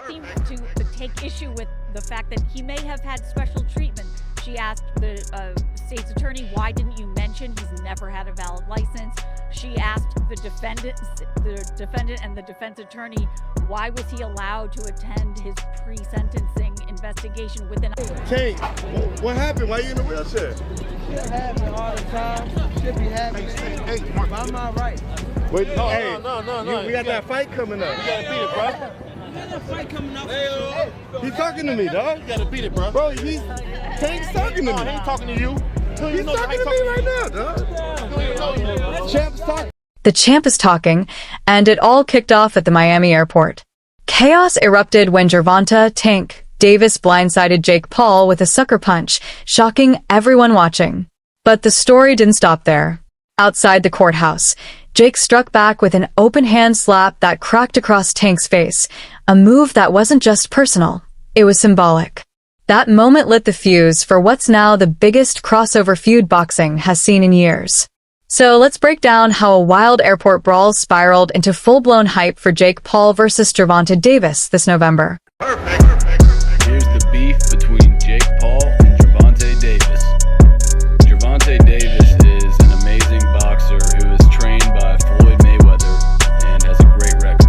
seemed to take issue with the fact that he may have had special treatment. She asked the state's attorney, why didn't you mention he's never had a valid license? She asked the defendant and the defense attorney, why was he allowed to attend his pre-sentencing investigation within... Tank, what happened? Why are you in a wheelchair? Shit happen all the time. Shit be happening. Hey, I'm all right. Wait, No, hey, no. We got that fight coming up. You gotta beat it, bro. We got that fight coming up. He's talking to me, dog. You gotta beat it, bro. Bro, Tank's talking to me. No, he ain't talking to you. He's talking to me right now, dog. Champ's talking. The champ is talking, and it all kicked off at the Miami airport. Chaos erupted when Gervonta Davis blindsided Jake Paul with a sucker punch, shocking everyone watching. But the story didn't stop there. Outside the courthouse, Jake struck back with an open hand slap that cracked across Tank's face, a move that wasn't just personal, it was symbolic. That moment lit the fuse for what's now the biggest crossover feud boxing has seen in years. So let's break down how a wild airport brawl spiraled into full-blown hype for Jake Paul versus Gervonta Davis this November. Here's the beef between Jake Paul and Gervonta Davis. Gervonta Davis is an amazing boxer who is trained by Floyd Mayweather and has a great record.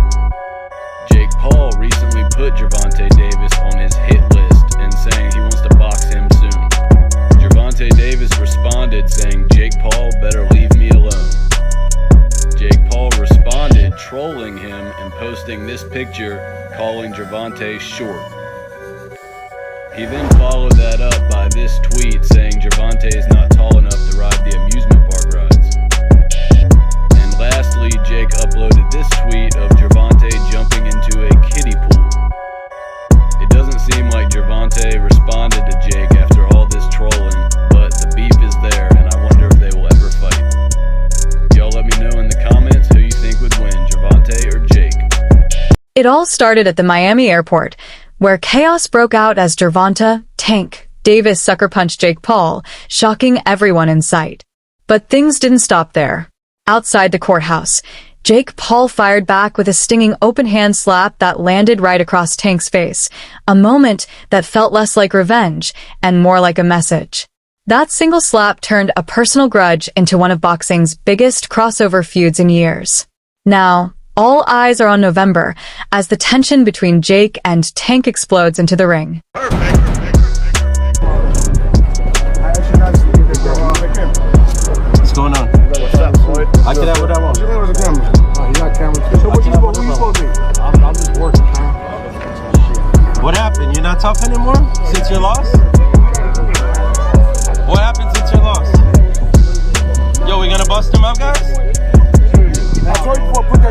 Jake Paul recently put Gervonta Davis on his hit list and saying he wants to box him soon. Gervonta Davis responded saying, "Jake Paul better leave me alone." Jake Paul responded trolling him and posting this picture calling Gervonta short. He then followed that up by this tweet saying Gervonta is not tall enough to ride the amusement park rides. And lastly, Jake uploaded this tweet of Gervonta jumping into a kiddie pool. It doesn't seem like Gervonta responded to Jake after all this trolling, but the beef is there and I wonder if they will ever fight. Y'all let me know in the comments who you think would win, Gervonta or Jake. It all started at the Miami airport, where chaos broke out as Gervonta Davis sucker punched Jake Paul, shocking everyone in sight. But things didn't stop there. Outside the courthouse, Jake Paul fired back with a stinging open hand slap that landed right across Tank's face, a moment that felt less like revenge and more like a message. That single slap turned a personal grudge into one of boxing's biggest crossover feuds in years. Now, all eyes are on November as the tension between Jake and Tank explodes into the ring. What's going on? What's up, Floyd? I can have what I want. You got camera too. So what you supposed to be? I'm just working, man. What happened? You're not tough anymore since your loss? What happened since your loss? Yo, we gonna bust him up, guys?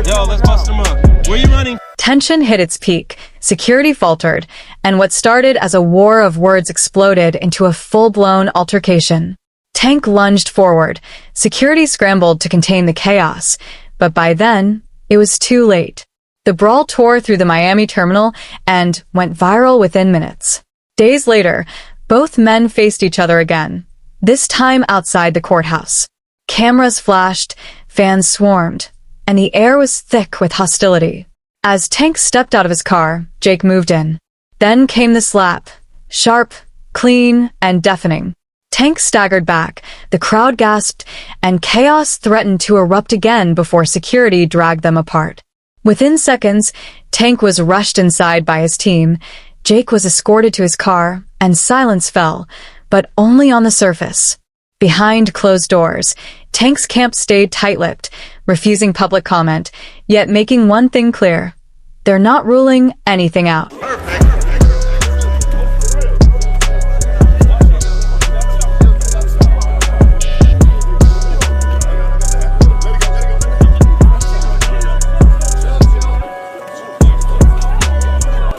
Yo, let's bust him up. Where you running? Tension hit its peak, security faltered, and what started as a war of words exploded into a full-blown altercation. Tank lunged forward. Security scrambled to contain the chaos, but by then, it was too late. The brawl tore through the Miami terminal and went viral within minutes. Days later, both men faced each other again, this time outside the courthouse. Cameras flashed, fans swarmed, and the air was thick with hostility. As Tank stepped out of his car, Jake moved in. Then came the slap, sharp, clean, and deafening. Tank staggered back, the crowd gasped, and chaos threatened to erupt again before security dragged them apart. Within seconds, Tank was rushed inside by his team, Jake was escorted to his car, and silence fell, but only on the surface. Behind closed doors, Tank's camp stayed tight-lipped, refusing public comment, yet making one thing clear: they're not ruling anything out.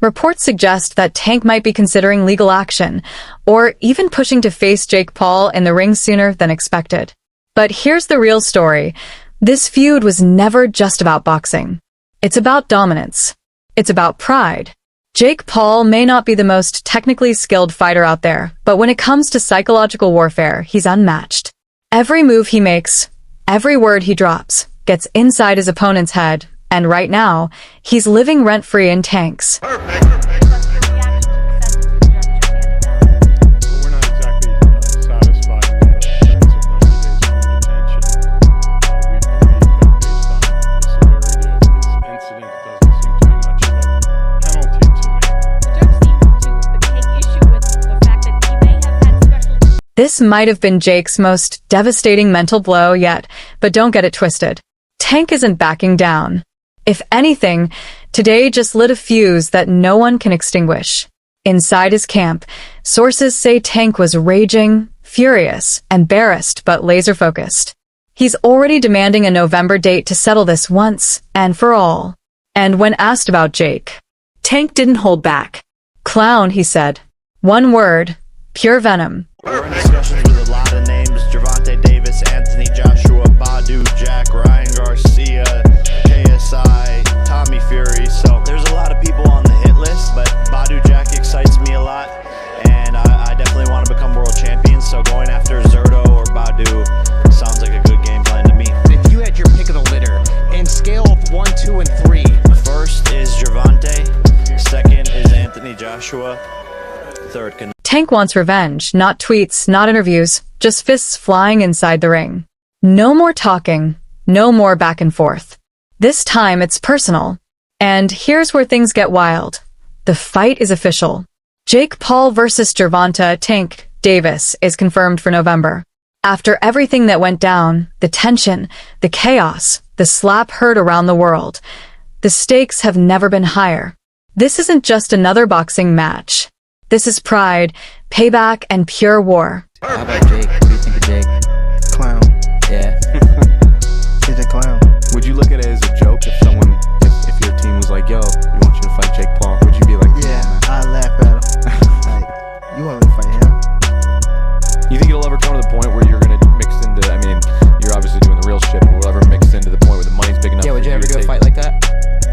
Reports suggest that Tank might be considering legal action, or even pushing to face Jake Paul in the ring sooner than expected. But here's the real story. This feud was never just about boxing. It's about dominance. It's about pride. Jake Paul may not be the most technically skilled fighter out there, but when it comes to psychological warfare, he's unmatched. Every move he makes, every word he drops, gets inside his opponent's head, And right now, he's living rent-free in tanks. Perfect. But we're not exactly satisfied with the sentence of 90 days home detention. We believe that based on the severity of this incident, it doesn't seem to be much of a penalty to me. The judge seems to take issue with the fact that he may have had special. This might have been Jake's most devastating mental blow yet, but don't get it twisted. Tank isn't backing down. If anything, today just lit a fuse that no one can extinguish. Inside his camp, sources say Tank was raging, furious, embarrassed but laser-focused. He's already demanding a November date to settle this once and for all. And when asked about Jake, Tank didn't hold back. Clown, he said. One word, pure venom. We're in discussions with a lot of names: Gervonta Davis, Anthony Joshua, Badu, Jack, Ryan Garcia, KSI, Tommy Fury. So there's a lot of people on the hit list, but Badu Jack excites me a lot, and I definitely want to become world champion. So going after Zerto or Badu sounds like a good game plan to me. If you had your pick of the litter and scale of 1, 2, and 3. First is Gervonta, second is Anthony Joshua, third can. Tank wants revenge, not tweets, not interviews, just fists flying inside the ring. No more talking, no more back and forth. This time it's personal. And here's where things get wild. The fight is official. Jake Paul versus Gervonta Tank Davis is confirmed for November. After everything that went down, the tension, the chaos, the slap heard around the world, the stakes have never been higher. This isn't just another boxing match. This is pride, payback, and pure war. How about Jake? What do you think of Jake? Clown. Yeah. He's a clown. Would you look at it as a joke if if your team was like, yo, we want you to fight Jake Paul? Would you be like, yeah, I'd laugh at him. Like, you want me to fight him? You think it'll ever come to the point where you're going to mix into, I mean, you're obviously doing the real shit, but will ever mix into the point where the money's big enough? Yeah, would you ever to do a take- fight like that?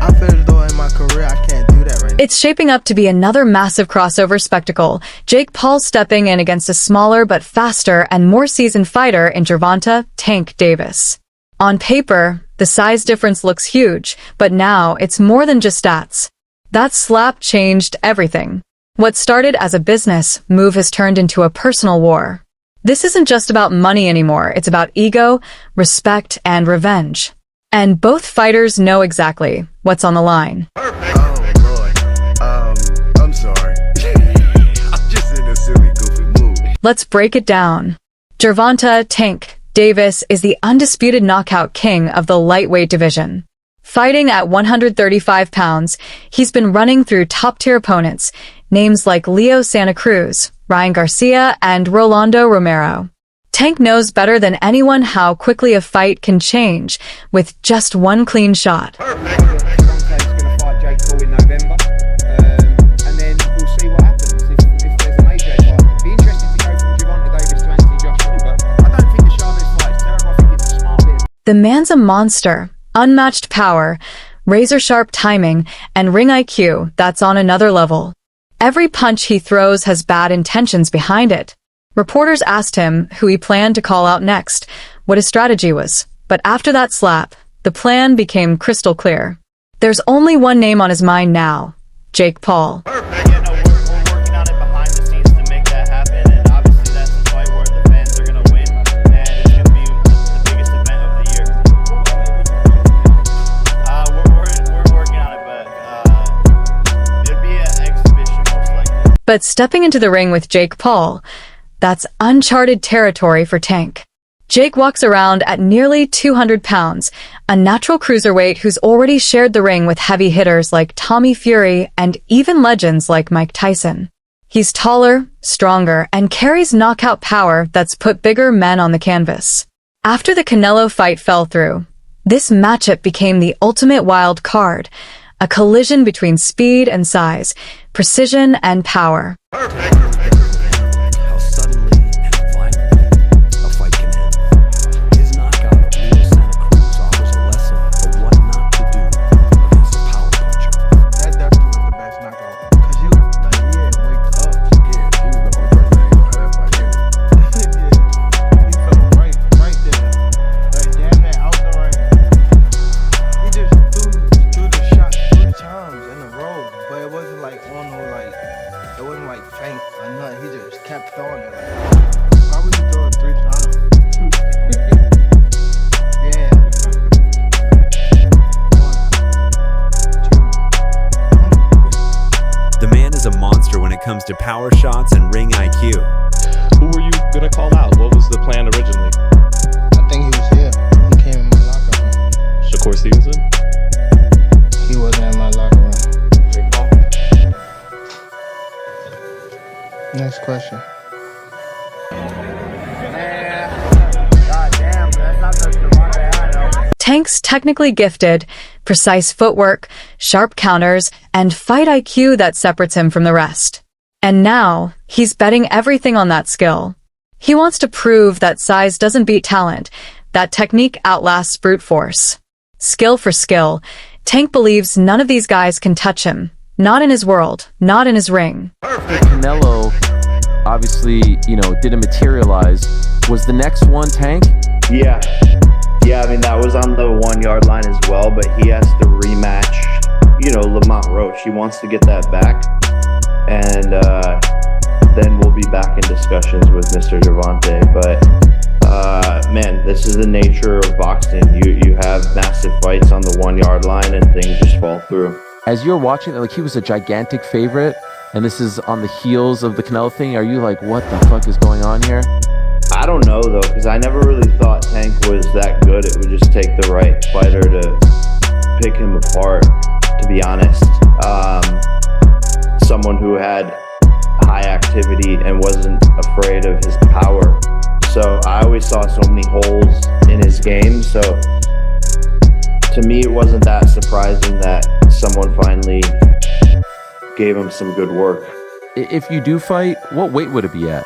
I feel as though in my career I can't do that right now. It's shaping up to be another massive crossover spectacle. Jake Paul stepping in against a smaller but faster and more seasoned fighter in Gervonta Tank Davis. On paper, the size difference looks huge, but now it's more than just stats. That slap changed everything. What started as a business move has turned into a personal war. This isn't just about money anymore, it's about ego, respect, and revenge. And both fighters know exactly what's on the line. Oh, Lord. I'm sorry. I'm just in a silly, goofy mood. Let's break it down. Gervonta Tank Davis is the undisputed knockout king of the lightweight division. Fighting at 135 pounds, he's been running through top-tier opponents, names like Leo Santa Cruz, Ryan Garcia, and Rolando Romero. Tank knows better than anyone how quickly a fight can change with just one clean shot. Gervonta's going to fight Jake Paul in November, and then we'll see what happens if there's an AJ fight. It'd be interesting to go from Gervonta Davis to Anthony Joshua, but I don't think the Chavez fight is terrible. I think it's a smart bit. The man's a monster, unmatched power, razor-sharp timing, and ring IQ that's on another level. Every punch he throws has bad intentions behind it. Reporters asked him who he planned to call out next, what his strategy was. But after that slap, the plan became crystal clear. There's only one name on his mind now, Jake Paul. Yeah, no, we're working on it behind the scenes to make that happen, and obviously that's the fight where the fans are going to win, and it's going to be the biggest event of the year. We're working on it, but it'd be an exhibition most likely. But stepping into the ring with Jake Paul, that's uncharted territory for Tank. Jake walks around at nearly 200 pounds, a natural cruiserweight who's already shared the ring with heavy hitters like Tommy Fury and even legends like Mike Tyson. He's taller, stronger, and carries knockout power that's put bigger men on the canvas. After the Canelo fight fell through, this matchup became the ultimate wild card, a collision between speed and size, precision and power. How suddenly and violently a fight can end. His knockout of Leo Santa Cruz offers a lesson of what not to do against a power puncher. That definitely was the best knockout. Cause you, like, yeah, wake up. Yeah, he was the only person that ain't gonna have that fight in. Yeah, he felt right there. Like, damn it, out the ring. He just threw don't know, like, it wasn't like faint or nothing. He just kept throwing it. Like, why would you throw it 3 times? Yeah. The man is a monster when it comes to power shots and ring IQ. Who were you gonna call out? What was the plan originally? I think he was here. He came in my locker room. Shakur Stevenson? He wasn't in my locker room. Next question. Tank's technically gifted, precise footwork, sharp counters, and fight IQ that separates him from the rest. And now, he's betting everything on that skill. He wants to prove that size doesn't beat talent, that technique outlasts brute force. Skill for skill, Tank believes none of these guys can touch him. Not in his world, not in his ring. Canelo, obviously, didn't materialize. Was the next one Tank? Yeah. Yeah, I mean, that was on the 1 yard line as well, but he has to rematch, Lamont Roach. He wants to get that back. And then we'll be back in discussions with Mr. Gervonta. But, man, this is the nature of boxing. You have massive fights on the 1 yard line and things just fall through. As you're watching it, he was a gigantic favorite, and this is on the heels of the Canelo thing. Are you like, what the fuck is going on here? I don't know, though, because I never really thought Tank was that good. It would just take the right fighter to pick him apart, to be honest. Someone who had high activity and wasn't afraid of his power. So I always saw so many holes in his game. So to me, it wasn't that surprising that someone finally gave him some good work. If you do fight, what weight would it be at?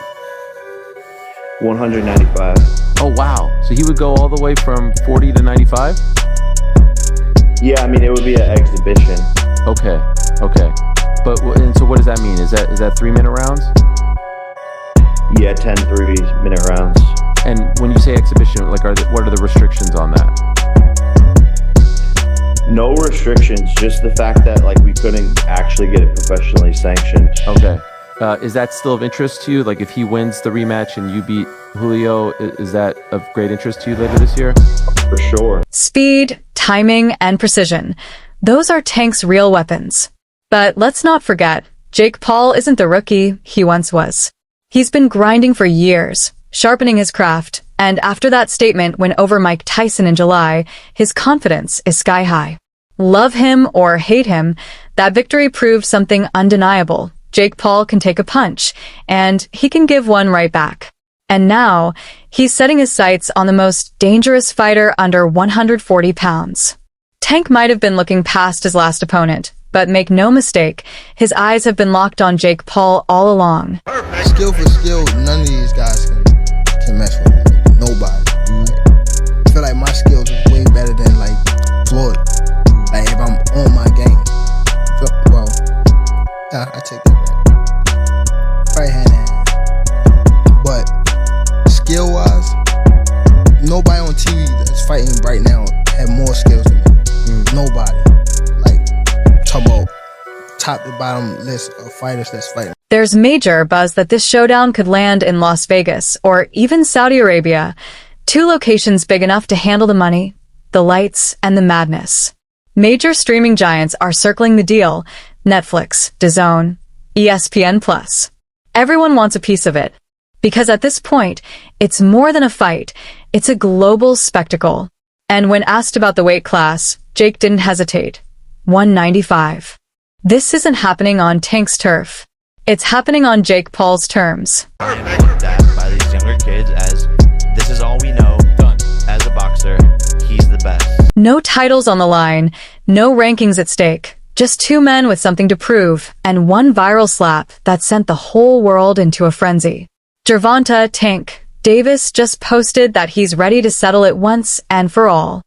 195. Oh, wow. So he would go all the way from 40 to 95? Yeah, I mean, it would be an exhibition. Okay. And so what does that mean? Is that 3-minute rounds? Yeah, 10 3-minute rounds. And when you say exhibition, what are the restrictions on that? No restrictions, just the fact that we couldn't actually get it professionally sanctioned. Okay. Is that still of interest to you? If he wins the rematch and you beat Julio, is that of great interest to you later this year? For sure. Speed, timing, and precision. Those are Tank's real weapons. But let's not forget, Jake Paul isn't the rookie he once was. He's been grinding for years, sharpening his craft, and after that statement win over Mike Tyson in July, his confidence is sky high. Love him or hate him, that victory proved something undeniable. Jake Paul can take a punch, and he can give one right back. And now, he's setting his sights on the most dangerous fighter under 140 pounds. Tank might have been looking past his last opponent, but make no mistake, his eyes have been locked on Jake Paul all along. Skill for skill, none of these guys can mess with me. Nobody. I feel like my skills is way better than Floyd. If I'm on my game. Well, I take that back. Right hand. But skill-wise, nobody on TV that's fighting right now have more skills than me. Nobody. Talk about top to bottom list of fighters that's fighting. There's major buzz that this showdown could land in Las Vegas or even Saudi Arabia, 2 locations big enough to handle the money, the lights, and the madness. Major streaming giants are circling the deal: Netflix, DAZN, ESPN+. Everyone wants a piece of it. Because at this point, it's more than a fight, it's a global spectacle. And when asked about the weight class, Jake didn't hesitate. 195. This isn't happening on Tank's turf. It's happening on Jake Paul's terms. I am looked at by these younger kids as this is all we know. Done. As a boxer, he's the best. No titles on the line, no rankings at stake. Just 2 men with something to prove, and one viral slap that sent the whole world into a frenzy. Gervonta Tank Davis just posted that he's ready to settle it once and for all.